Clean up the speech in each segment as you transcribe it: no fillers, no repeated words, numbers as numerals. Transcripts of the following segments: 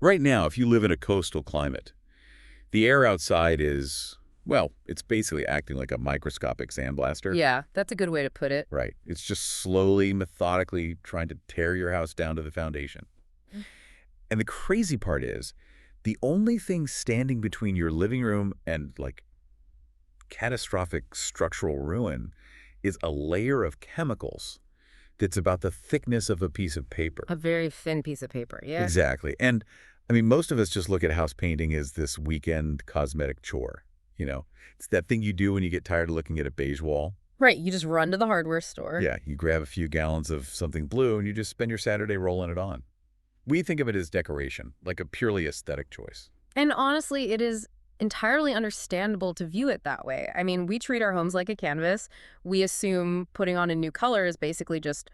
Right now, if you live in a coastal climate, the air outside is, well, it's basically acting like a microscopic sandblaster. Yeah, that's a good way to put it. Right. It's just slowly, methodically trying to tear your house down to the foundation. Mm. And the crazy part is, the only thing standing between your living room and, like, catastrophic structural ruin is a layer of chemicals that's about the thickness of a piece of paper. A very thin piece of paper, yeah. Exactly. And, I mean, most of us just look at house painting as this weekend cosmetic chore. It's that thing you do when you get tired of looking at a beige wall. Right, you just run to the hardware store. Yeah, you grab a few gallons of something blue and you just spend your Saturday rolling it on. We think of it as decoration, like a purely aesthetic choice. And honestly, it is entirely understandable to view it that way. I mean, we treat our homes like a canvas. We assume putting on a new color is basically just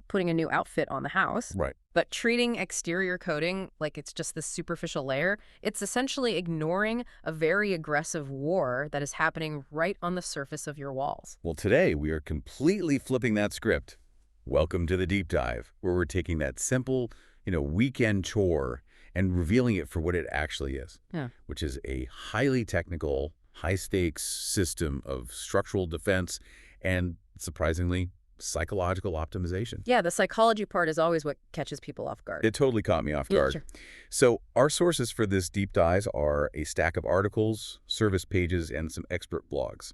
putting a new outfit on the house. Right. But treating exterior coating like it's just this superficial layer, it's essentially ignoring a very aggressive war that is happening right on the surface of your walls. Well, today we are completely flipping that script. Welcome to the deep dive, where we're taking that simple, weekend chore and revealing it for what it actually is, which is a highly technical, high-stakes system of structural defense and, surprisingly, psychological optimization. Yeah, the psychology part is always what catches people off guard. It totally caught me off guard. Sure. So our sources for this deep dive are a stack of articles, service pages, and some expert blogs.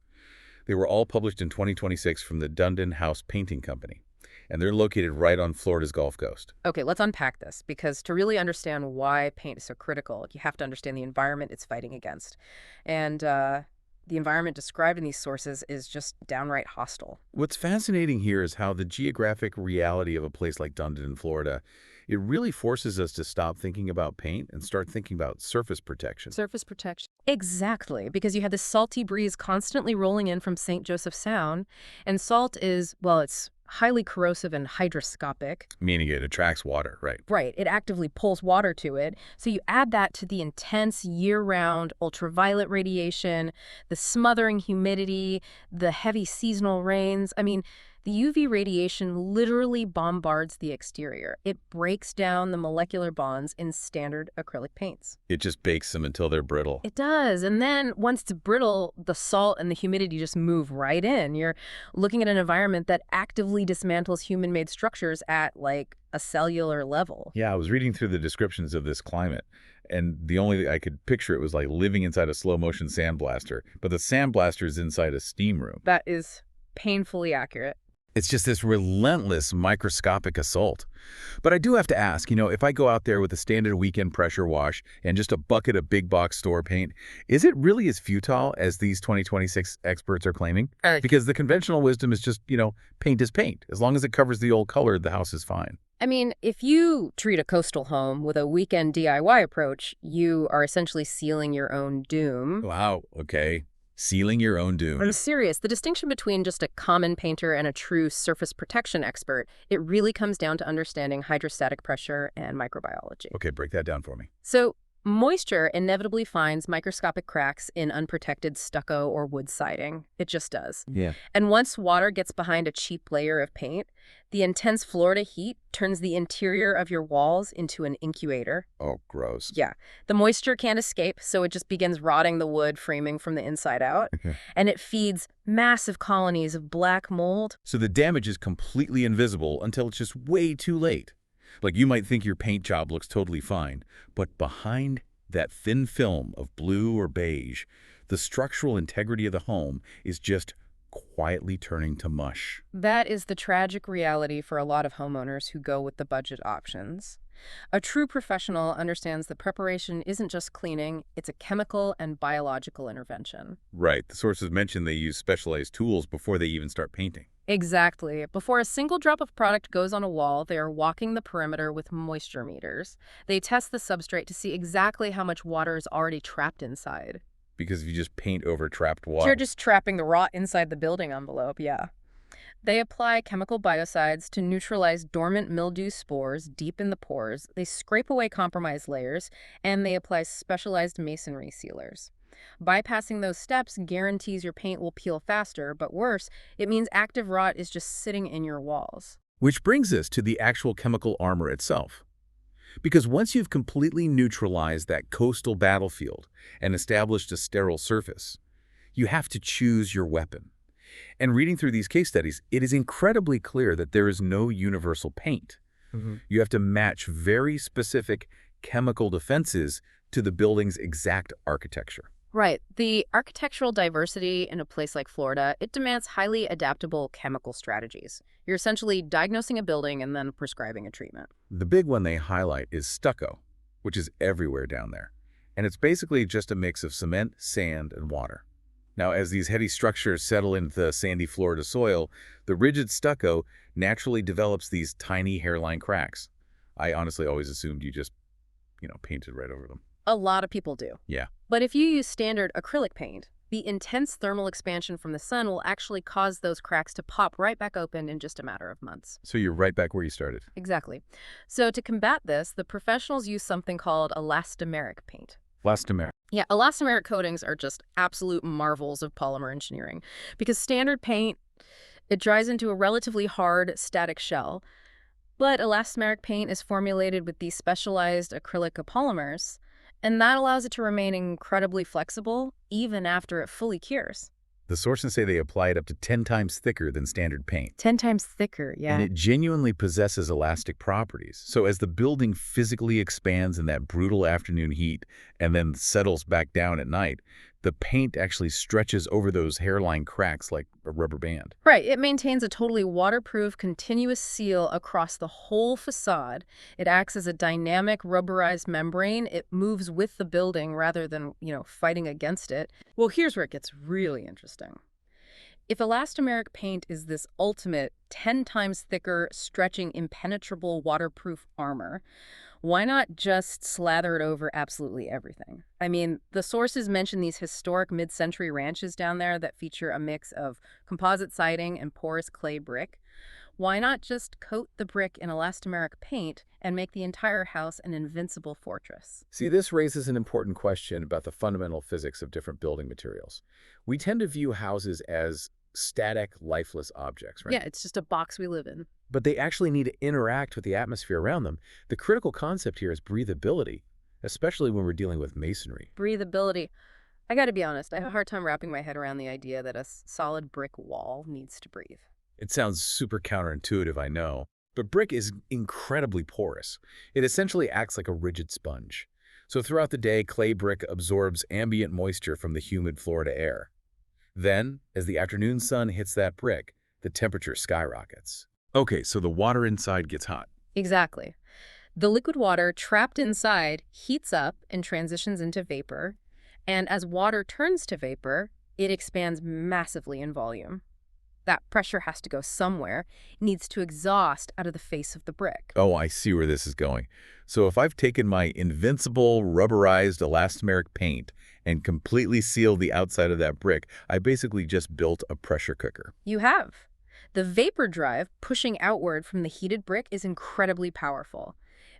They were all published in 2026 from the Dundon House Painting Company, and they're located right on Florida's Gulf Coast. Okay, let's unpack this, because to really understand why paint is so critical, you have to understand the environment it's fighting against. And the environment described in these sources is just downright hostile. What's fascinating here is how the geographic reality of a place like Dundon in Florida, it really forces us to stop thinking about paint and start thinking about surface protection. Surface protection. Exactly, because you have this salty breeze constantly rolling in from St. Joseph Sound, and salt is, well, it's highly corrosive and hygroscopic. Meaning it attracts water, right? Right. It actively pulls water to it. So you add that to the intense year-round ultraviolet radiation, the smothering humidity, the heavy seasonal rains. I mean, the UV radiation literally bombards the exterior. It breaks down the molecular bonds in standard acrylic paints. It just bakes them until they're brittle. It does. And then once it's brittle, the salt and the humidity just move right in. You're looking at an environment that actively dismantles human-made structures at, like, a cellular level. Yeah, I was reading through the descriptions of this climate, and the only thing I could picture it was like living inside a slow-motion sandblaster, but the sandblaster is inside a steam room. That is painfully accurate. It's just this relentless microscopic assault. But I do have to ask, if I go out there with a standard weekend pressure wash and just a bucket of big box store paint, is it really as futile as these 2026 experts are claiming? Because the conventional wisdom is just, paint is paint. As long as it covers the old color, the house is fine. I mean, if you treat a coastal home with a weekend DIY approach, you are essentially sealing your own doom. Wow, okay. Sealing your own doom. I'm serious. The distinction between just a common painter and a true surface protection expert, it really comes down to understanding hydrostatic pressure and microbiology. Okay, break that down for me. So moisture inevitably finds microscopic cracks in unprotected stucco or wood siding. It just does. Yeah. And once water gets behind a cheap layer of paint, the intense Florida heat turns the interior of your walls into an incubator. Oh, gross. Yeah. The moisture can't escape, so it just begins rotting the wood framing from the inside out. Okay. And it feeds massive colonies of black mold. So the damage is completely invisible until it's just way too late. Like, you might think your paint job looks totally fine, but behind that thin film of blue or beige, the structural integrity of the home is just quietly turning to mush. That is the tragic reality for a lot of homeowners who go with the budget options. A true professional understands that preparation isn't just cleaning, it's a chemical and biological intervention. Right. The sources mentioned they use specialized tools before they even start painting. Exactly. Before a single drop of product goes on a wall, they are walking the perimeter with moisture meters. They test the substrate to see exactly how much water is already trapped inside. Because if you just paint over trapped water... You're just trapping the rot inside the building envelope, yeah. They apply chemical biocides to neutralize dormant mildew spores deep in the pores. They scrape away compromised layers, and they apply specialized masonry sealers. Bypassing those steps guarantees your paint will peel faster, but worse, it means active rot is just sitting in your walls. Which brings us to the actual chemical armor itself. Because once you've completely neutralized that coastal battlefield and established a sterile surface, you have to choose your weapon. And reading through these case studies, it is incredibly clear that there is no universal paint. You have to match very specific chemical defenses to the building's exact architecture. Right. The architectural diversity in a place like Florida, it demands highly adaptable chemical strategies. You're essentially diagnosing a building and then prescribing a treatment. The big one they highlight is stucco, which is everywhere down there. And it's basically just a mix of cement, sand, and water. Now, as these heady structures settle into the sandy Florida soil, the rigid stucco naturally develops these tiny hairline cracks. I honestly always assumed you just, painted right over them. A lot of people do. Yeah. But if you use standard acrylic paint, the intense thermal expansion from the sun will actually cause those cracks to pop right back open in just a matter of months. So you're right back where you started. Exactly. So to combat this, the professionals use something called elastomeric paint. Elastomeric. Yeah, elastomeric coatings are just absolute marvels of polymer engineering. Because standard paint, it dries into a relatively hard, static shell. But elastomeric paint is formulated with these specialized acrylic polymers, and that allows it to remain incredibly flexible even after it fully cures. The sources say they apply it up to 10 times thicker than standard paint. 10 times thicker, yeah. And it genuinely possesses elastic properties. So as the building physically expands in that brutal afternoon heat and then settles back down at night, the paint actually stretches over those hairline cracks like a rubber band. Right. It maintains a totally waterproof, continuous seal across the whole facade. It acts as a dynamic, rubberized membrane. It moves with the building rather than, fighting against it. Well, here's where it gets really interesting. If elastomeric paint is this ultimate 10 times thicker, stretching, impenetrable, waterproof armor, why not just slather it over absolutely everything? I mean, the sources mention these historic mid-century ranches down there that feature a mix of composite siding and porous clay brick. Why not just coat the brick in elastomeric paint and make the entire house an invincible fortress? See, this raises an important question about the fundamental physics of different building materials. We tend to view houses as static, lifeless objects, right? Yeah, it's just a box we live in. But they actually need to interact with the atmosphere around them. The critical concept here is breathability, especially when we're dealing with masonry. Breathability. I gotta be honest, I have a hard time wrapping my head around the idea that a solid brick wall needs to breathe. It sounds super counterintuitive, I know, but brick is incredibly porous. It essentially acts like a rigid sponge. So throughout the day, clay brick absorbs ambient moisture from the humid Florida air. Then, as the afternoon sun hits that brick, the temperature skyrockets. Okay, so the water inside gets hot. Exactly. The liquid water trapped inside heats up and transitions into vapor, and as water turns to vapor, it expands massively in volume. That pressure has to go somewhere. It needs to exhaust out of the face of the brick. Oh, I see where this is going. So if I've taken my invincible rubberized elastomeric paint and completely sealed the outside of that brick, I basically just built a pressure cooker. You have. The vapor drive pushing outward from the heated brick is incredibly powerful.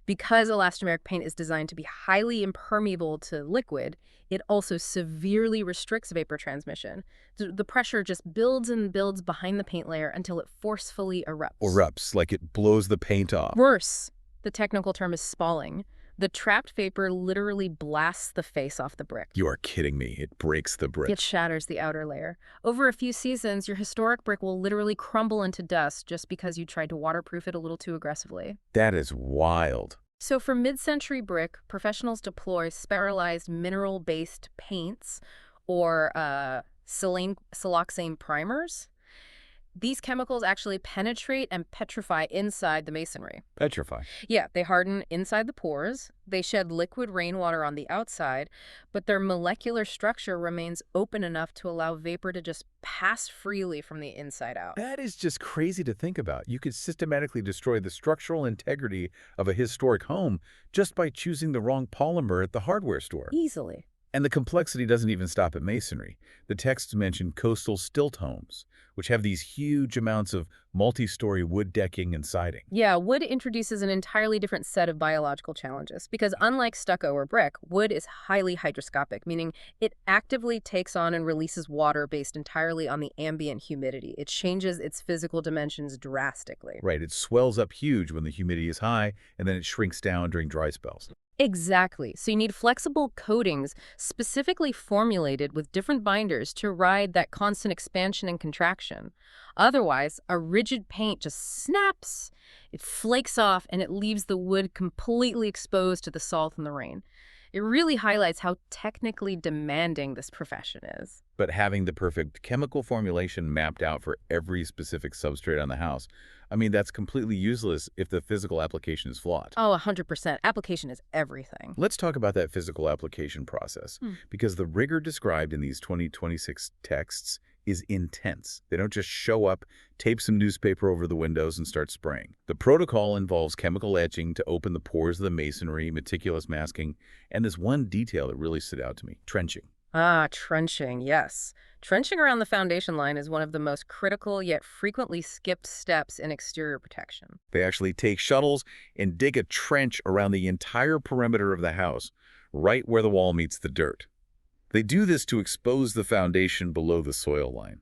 Because elastomeric paint is designed to be highly impermeable to liquid, it also severely restricts vapor transmission. The pressure just builds and builds behind the paint layer until it forcefully erupts. Erupts, like it blows the paint off. Worse, the technical term is spalling. The trapped vapor literally blasts the face off the brick. You are kidding me. It breaks the brick. It shatters the outer layer. Over a few seasons, your historic brick will literally crumble into dust just because you tried to waterproof it a little too aggressively. That is wild. So for mid-century brick, professionals deploy spiralized mineral-based paints or siloxane primers. These chemicals actually penetrate and petrify inside the masonry. Petrify? Yeah, they harden inside the pores. They shed liquid rainwater on the outside, but their molecular structure remains open enough to allow vapor to just pass freely from the inside out. That is just crazy to think about. You could systematically destroy the structural integrity of a historic home just by choosing the wrong polymer at the hardware store. Easily. And the complexity doesn't even stop at masonry. The texts mention coastal stilt homes, which have these huge amounts of multi-story wood decking and siding. Yeah, wood introduces an entirely different set of biological challenges because unlike stucco or brick, wood is highly hygroscopic, meaning it actively takes on and releases water based entirely on the ambient humidity. It changes its physical dimensions drastically. Right, it swells up huge when the humidity is high, and then it shrinks down during dry spells. Exactly. So you need flexible coatings specifically formulated with different binders to ride that constant expansion and contraction. Otherwise, a rigid paint just snaps, it flakes off, and it leaves the wood completely exposed to the salt and the rain. It really highlights how technically demanding this profession is. But having the perfect chemical formulation mapped out for every specific substrate on the house, I mean, that's completely useless if the physical application is flawed. Oh, 100%. Application is everything. Let's talk about that physical application process, because the rigor described in these 2026 texts is intense. They don't just show up, tape some newspaper over the windows, and start spraying. The protocol involves chemical etching to open the pores of the masonry, meticulous masking, and this one detail that really stood out to me, trenching. Ah, trenching, yes. Trenching around the foundation line is one of the most critical yet frequently skipped steps in exterior protection. They actually take shuttles and dig a trench around the entire perimeter of the house, right where the wall meets the dirt. They do this to expose the foundation below the soil line,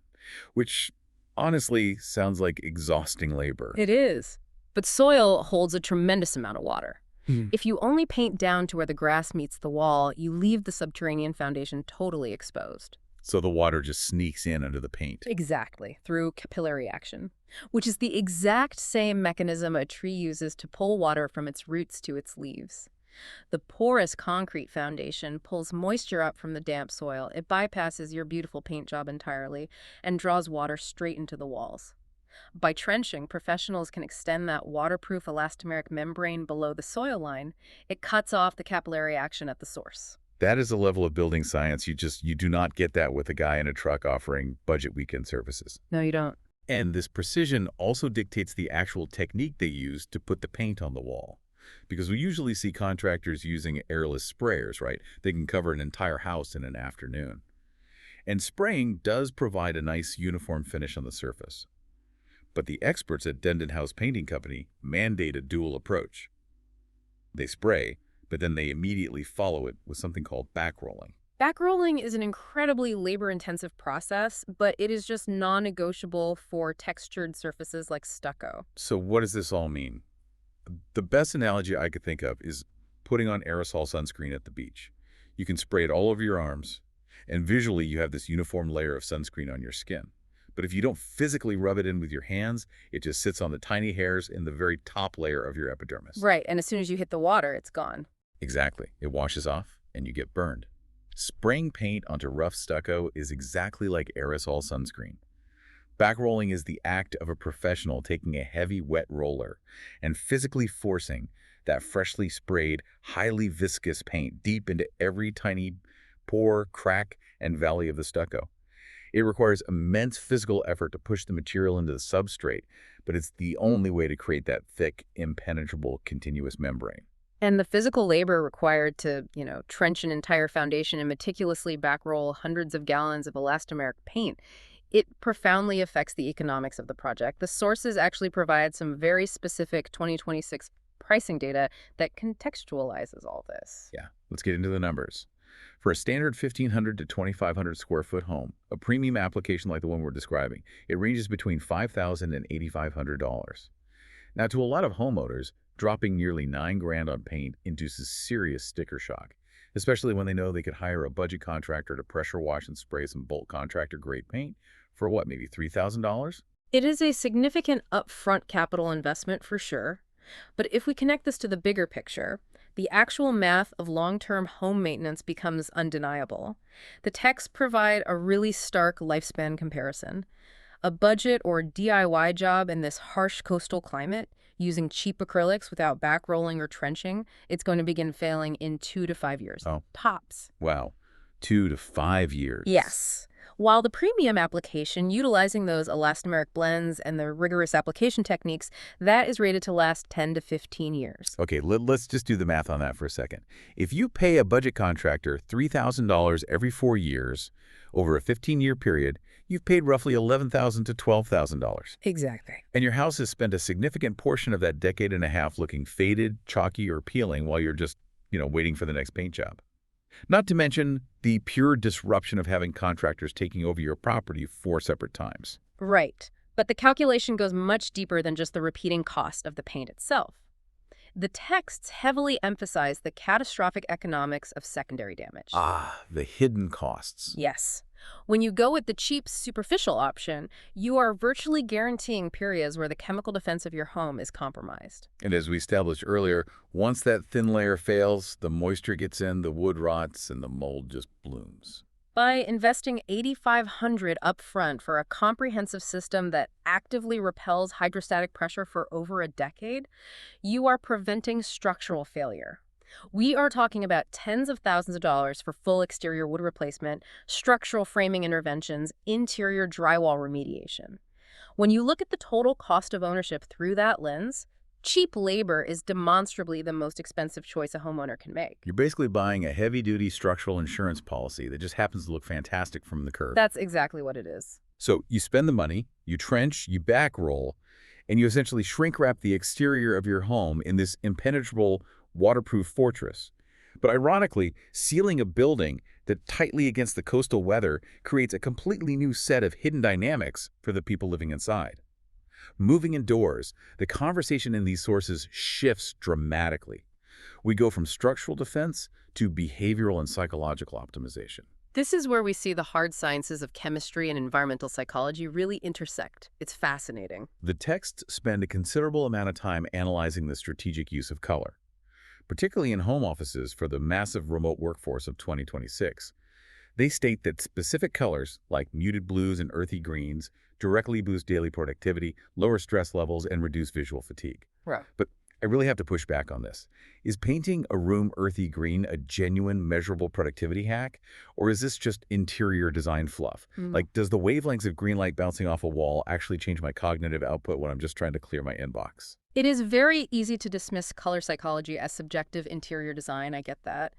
which honestly sounds like exhausting labor. It is. But soil holds a tremendous amount of water. If you only paint down to where the grass meets the wall, you leave the subterranean foundation totally exposed. So the water just sneaks in under the paint. Exactly, through capillary action, which is the exact same mechanism a tree uses to pull water from its roots to its leaves. The porous concrete foundation pulls moisture up from the damp soil. It bypasses your beautiful paint job entirely and draws water straight into the walls. By trenching, professionals can extend that waterproof elastomeric membrane below the soil line. It cuts off the capillary action at the source. That is a level of building science you do not get that with a guy in a truck offering budget weekend services. No, you don't. And this precision also dictates the actual technique they use to put the paint on the wall. Because we usually see contractors using airless sprayers, right? They can cover an entire house in an afternoon. And spraying does provide a nice uniform finish on the surface. But the experts at Dendon House Painting Company mandate a dual approach. They spray, but then they immediately follow it with something called backrolling. Backrolling is an incredibly labor-intensive process, but it is just non-negotiable for textured surfaces like stucco. So what does this all mean? The best analogy I could think of is putting on aerosol sunscreen at the beach. You can spray it all over your arms, and visually you have this uniform layer of sunscreen on your skin. But if you don't physically rub it in with your hands, it just sits on the tiny hairs in the very top layer of your epidermis. Right, and as soon as you hit the water, it's gone. Exactly. It washes off, and you get burned. Spraying paint onto rough stucco is exactly like aerosol sunscreen. Backrolling is the act of a professional taking a heavy, wet roller and physically forcing that freshly sprayed, highly viscous paint deep into every tiny pore, crack, and valley of the stucco. It requires immense physical effort to push the material into the substrate, but it's the only way to create that thick, impenetrable, continuous membrane. And the physical labor required to, trench an entire foundation and meticulously backroll hundreds of gallons of elastomeric paint, it profoundly affects the economics of the project. The sources actually provide some very specific 2026 pricing data that contextualizes all this. Yeah, let's get into the numbers. For a standard 1,500 to 2,500 square foot home, a premium application like the one we're describing, it ranges between $5,000 and $8,500. Now, to a lot of homeowners, dropping nearly $9,000 on paint induces serious sticker shock, especially when they know they could hire a budget contractor to pressure wash and spray some bulk contractor-grade paint for what, maybe $3,000? It is a significant upfront capital investment for sure. But if we connect this to the bigger picture, the actual math of long-term home maintenance becomes undeniable. The texts provide a really stark lifespan comparison. A budget or DIY job in this harsh coastal climate, using cheap acrylics without backrolling or trenching, it's going to begin failing in 2 to 5 years. Oh. Tops. Wow. 2 to 5 years. Yes. While the premium application, utilizing those elastomeric blends and the rigorous application techniques, that is rated to last 10 to 15 years. Okay, let's just do the math on that for a second. If you pay a budget contractor $3,000 every 4 years over a 15-year period, you've paid roughly $11,000 to $12,000. Exactly. And your house has spent a significant portion of that decade and a half looking faded, chalky, or peeling while you're just, waiting for the next paint job. Not to mention the pure disruption of having contractors taking over your property 4 separate times. Right. But the calculation goes much deeper than just the repeating cost of the paint itself. The texts heavily emphasize the catastrophic economics of secondary damage. Ah, the hidden costs. Yes. When you go with the cheap, superficial option, you are virtually guaranteeing periods where the chemical defense of your home is compromised. And as we established earlier, once that thin layer fails, the moisture gets in, the wood rots, and the mold just blooms. By investing $8,500 upfront for a comprehensive system that actively repels hydrostatic pressure for over a decade, you are preventing structural failure. We are talking about tens of thousands of dollars for full exterior wood replacement, structural framing interventions, interior drywall remediation. When you look at the total cost of ownership through that lens, cheap labor is demonstrably the most expensive choice a homeowner can make. You're basically buying a heavy-duty structural insurance policy that just happens to look fantastic from the curb. That's exactly what it is. So you spend the money, you trench, you backroll, and you essentially shrink-wrap the exterior of your home in this impenetrable, waterproof fortress. But ironically, sealing a building that tightly against the coastal weather creates a completely new set of hidden dynamics for the people living inside. Moving indoors, the conversation in these sources shifts dramatically. We go from structural defense to behavioral and psychological optimization. This is where we see the hard sciences of chemistry and environmental psychology really intersect. It's fascinating. The texts spend a considerable amount of time analyzing the strategic use of color, particularly in home offices for the massive remote workforce of 2026. They state that specific colors, like muted blues and earthy greens, directly boost daily productivity, lower stress levels, and reduce visual fatigue. Right. But I really have to push back on this. Is painting a room earthy green a genuine, measurable productivity hack? Or is this just interior design fluff? Like, does the wavelengths of green light bouncing off a wall actually change my cognitive output when I'm just trying to clear my inbox? It is very easy to dismiss color psychology as subjective interior design, I get that.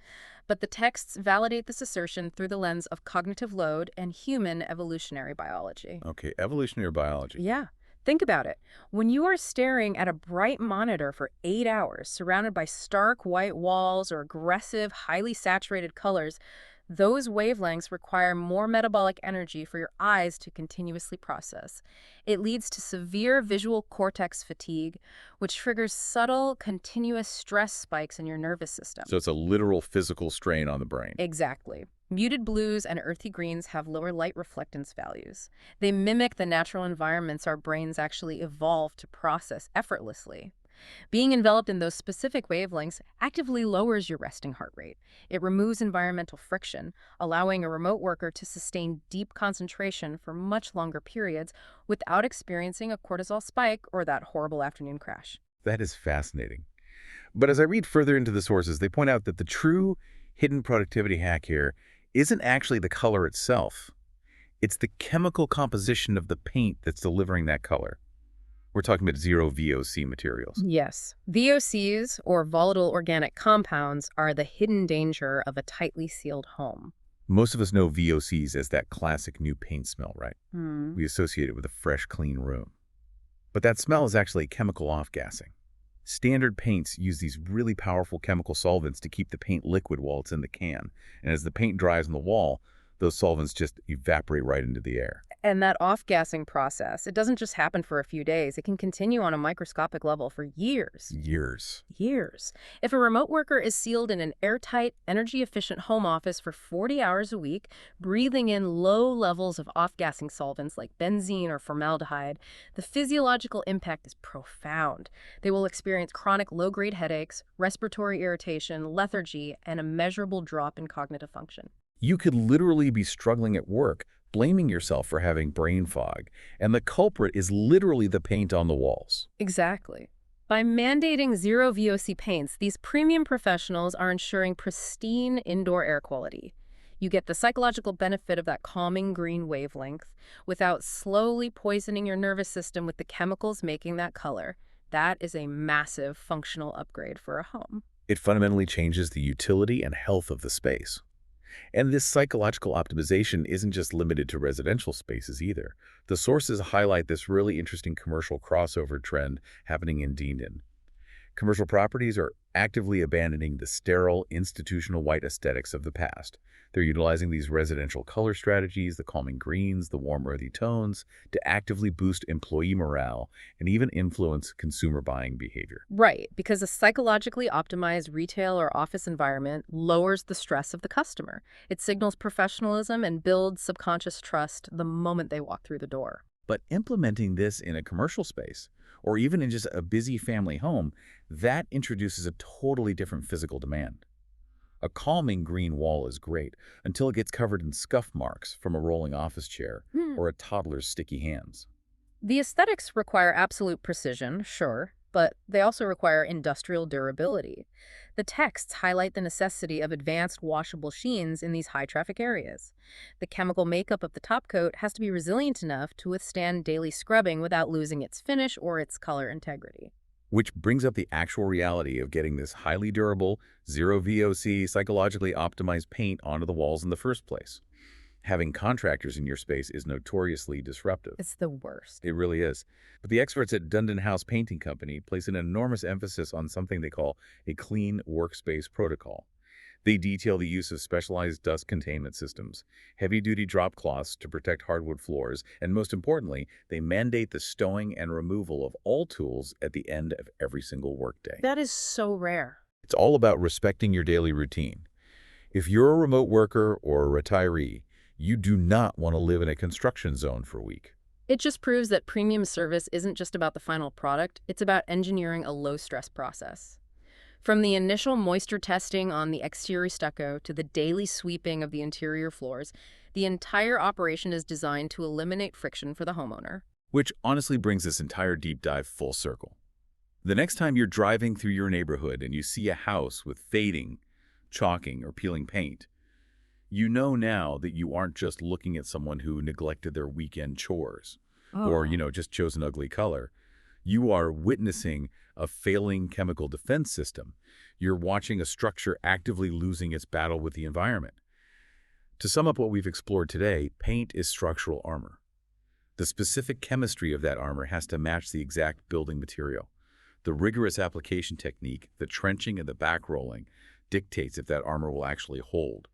But the texts validate this assertion through the lens of cognitive load and human evolutionary biology. Okay, evolutionary biology. Yeah. Think about it. When you are staring at a bright monitor for 8 hours, surrounded by stark white walls or aggressive, highly saturated colors, those wavelengths require more metabolic energy for your eyes to continuously process. It leads to severe visual cortex fatigue, which triggers subtle, continuous stress spikes in your nervous system. So it's a literal physical strain on the brain. Exactly. Muted blues and earthy greens have lower light reflectance values. They mimic the natural environments our brains actually evolved to process effortlessly. Being enveloped in those specific wavelengths actively lowers your resting heart rate. It removes environmental friction, allowing a remote worker to sustain deep concentration for much longer periods without experiencing a cortisol spike or that horrible afternoon crash. That is fascinating. But as I read further into the sources, they point out that the true hidden productivity hack here isn't actually the color itself. It's the chemical composition of the paint that's delivering that color. We're talking about zero VOC materials. Yes. VOCs, or volatile organic compounds, are the hidden danger of a tightly sealed home. Most of us know VOCs as that classic new paint smell, right? We associate it with a fresh, clean room. But that smell is actually chemical off-gassing. Standard paints use these really powerful chemical solvents to keep the paint liquid while it's in the can. And as the paint dries on the wall, those solvents just evaporate right into the air. And that off-gassing process, it doesn't just happen for a few days. It can continue on a microscopic level for years. Years. If a remote worker is sealed in an airtight, energy-efficient home office for 40 hours a week, breathing in low levels of off-gassing solvents like benzene or formaldehyde, the physiological impact is profound. They will experience chronic low-grade headaches, respiratory irritation, lethargy, and a measurable drop in cognitive function. You could literally be struggling at work, blaming yourself for having brain fog, and the culprit is literally the paint on the walls. Exactly. By mandating zero VOC paints, these premium professionals are ensuring pristine indoor air quality. You get the psychological benefit of that calming green wavelength without slowly poisoning your nervous system with the chemicals making that color. That is a massive functional upgrade for a home. It fundamentally changes the utility and health of the space. And this psychological optimization isn't just limited to residential spaces either. The sources highlight this really interesting commercial crossover trend happening in Dunedin. Commercial properties are actively abandoning the sterile, institutional white aesthetics of the past. They're utilizing these residential color strategies, the calming greens, the warm earthy tones, to actively boost employee morale and even influence consumer buying behavior. Right, because a psychologically optimized retail or office environment lowers the stress of the customer. It signals professionalism and builds subconscious trust the moment they walk through the door. But implementing this in a commercial space, or even in just a busy family home, that introduces a totally different physical demand. A calming green wall is great until it gets covered in scuff marks from a rolling office chair or a toddler's sticky hands. The aesthetics require absolute precision, sure, but they also require industrial durability. The texts highlight the necessity of advanced washable sheens in these high-traffic areas. The chemical makeup of the top coat has to be resilient enough to withstand daily scrubbing without losing its finish or its color integrity. Which brings up the actual reality of getting this highly durable, zero VOC, psychologically optimized paint onto the walls in the first place. Having contractors in your space is notoriously disruptive. It's the worst. It really is. But the experts at Dunedin House Painting Company place an enormous emphasis on something they call a clean workspace protocol. They detail the use of specialized dust containment systems, heavy-duty drop cloths to protect hardwood floors, and most importantly, they mandate the stowing and removal of all tools at the end of every single workday. That is so rare. It's all about respecting your daily routine. If you're a remote worker or a retiree, you do not want to live in a construction zone for a week. It just proves that premium service isn't just about the final product, it's about engineering a low-stress process. From the initial moisture testing on the exterior stucco to the daily sweeping of the interior floors, the entire operation is designed to eliminate friction for the homeowner. Which honestly brings this entire deep dive full circle. The next time you're driving through your neighborhood and you see a house with fading, chalking, or peeling paint, you know now that you aren't just looking at someone who neglected their weekend chores or, just chose an ugly color. You are witnessing a failing chemical defense system. You're watching a structure actively losing its battle with the environment. To sum up what we've explored today, paint is structural armor. The specific chemistry of that armor has to match the exact building material. The rigorous application technique, the trenching and the backrolling, dictates if that armor will actually hold.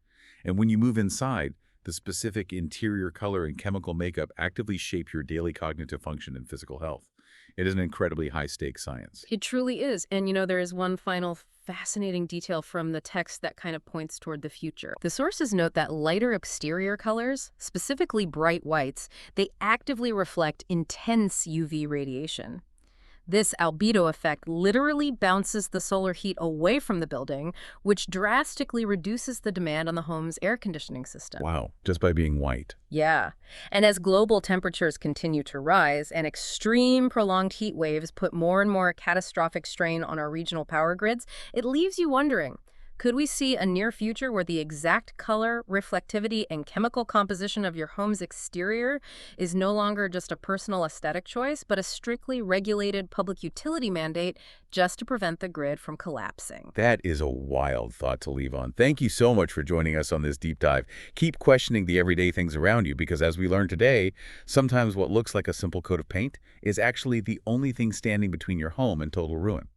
And when you move inside, the specific interior color and chemical makeup actively shape your daily cognitive function and physical health. It is an incredibly high-stakes science. It truly is. And there is one final fascinating detail from the text that kind of points toward the future. The sources note that lighter exterior colors, specifically bright whites, they actively reflect intense UV radiation. This albedo effect literally bounces the solar heat away from the building, which drastically reduces the demand on the home's air conditioning system. Wow, just by being white. Yeah. And as global temperatures continue to rise and extreme prolonged heat waves put more and more catastrophic strain on our regional power grids, it leaves you wondering, could we see a near future where the exact color, reflectivity, and chemical composition of your home's exterior is no longer just a personal aesthetic choice, but a strictly regulated public utility mandate just to prevent the grid from collapsing? That is a wild thought to leave on. Thank you so much for joining us on this deep dive. Keep questioning the everyday things around you because as we learned today, sometimes what looks like a simple coat of paint is actually the only thing standing between your home and total ruin.